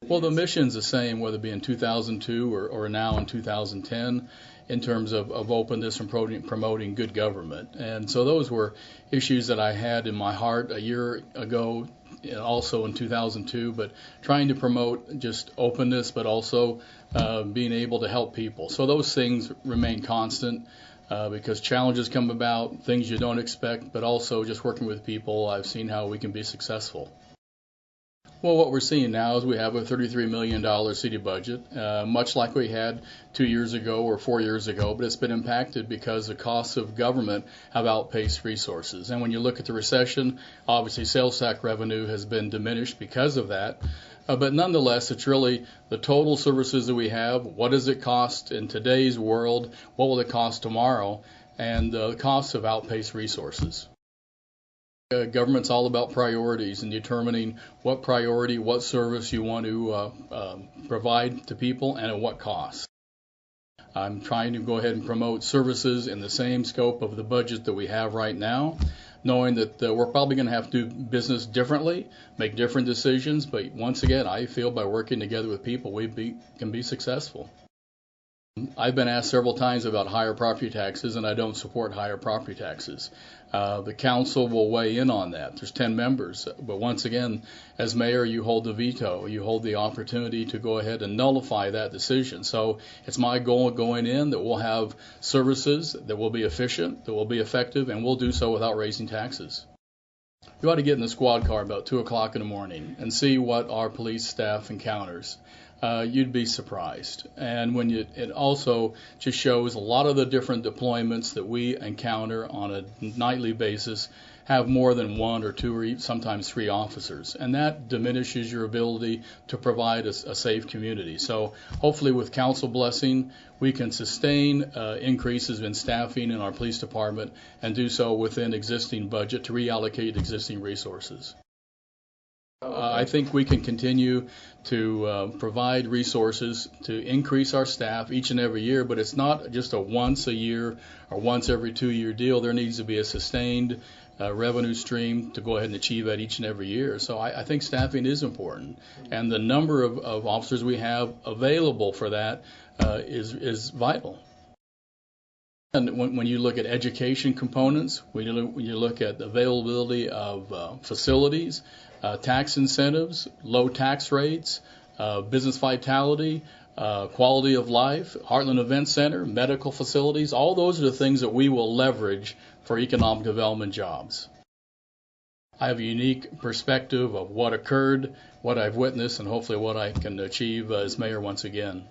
Well, the mission's the same, whether it be in 2002 or now in 2010, in terms of openness and promoting good government. And so those were issues that I had in my heart a year ago, also in 2002, but trying to promote just openness, but also being able to help people. So those things remain constant. Because challenges come about, things you don't expect, but also just working with people, I've seen how we can be successful. Well, what we're seeing now is we have a $33 million city budget, much like we had 2 years ago or 4 years ago, but it's been impacted because the costs of government have outpaced resources. And when you look at the recession, obviously sales tax revenue has been diminished because of that. But nonetheless, it's really the total services that we have. What does it cost in today's world? What will it cost tomorrow? And the costs have outpaced resources. Government's all about priorities and determining what priority, what service you want to provide to people and at what cost. I'm trying to go ahead and promote services in the same scope of the budget that we have right now, knowing that we're probably going to have to do business differently, make different decisions, but once again, I feel by working together with people, we can be successful. I've been asked several times about higher property taxes, and I don't support higher property taxes. The council will weigh in on that. There's 10 members, but once again, as mayor, you hold the veto. You hold the opportunity to go ahead and nullify that decision. So it's my goal going in that we'll have services that will be efficient, that will be effective, and we'll do so without raising taxes. You ought to get in the squad car about 2 o'clock in the morning and see what our police staff encounters. You'd be surprised. And it also just shows a lot of the different deployments that we encounter on a nightly basis have more than one or two or sometimes three officers. And that diminishes your ability to provide a safe community. So hopefully with council blessing, we can sustain increases in staffing in our police department and do so within existing budget to reallocate existing resources. I think we can continue to provide resources to increase our staff each and every year, but it's not just a once a year or once every 2 year deal. There needs to be a sustained revenue stream to go ahead and achieve that each and every year. So I think staffing is important, and the number of officers we have available for that is vital. And when you look at education components, when you look at the availability of facilities, tax incentives, low tax rates, business vitality, quality of life, Heartland Event Center, medical facilities, all those are the things that we will leverage for economic development jobs. I have a unique perspective of what occurred, what I've witnessed, and hopefully what I can achieve as mayor once again.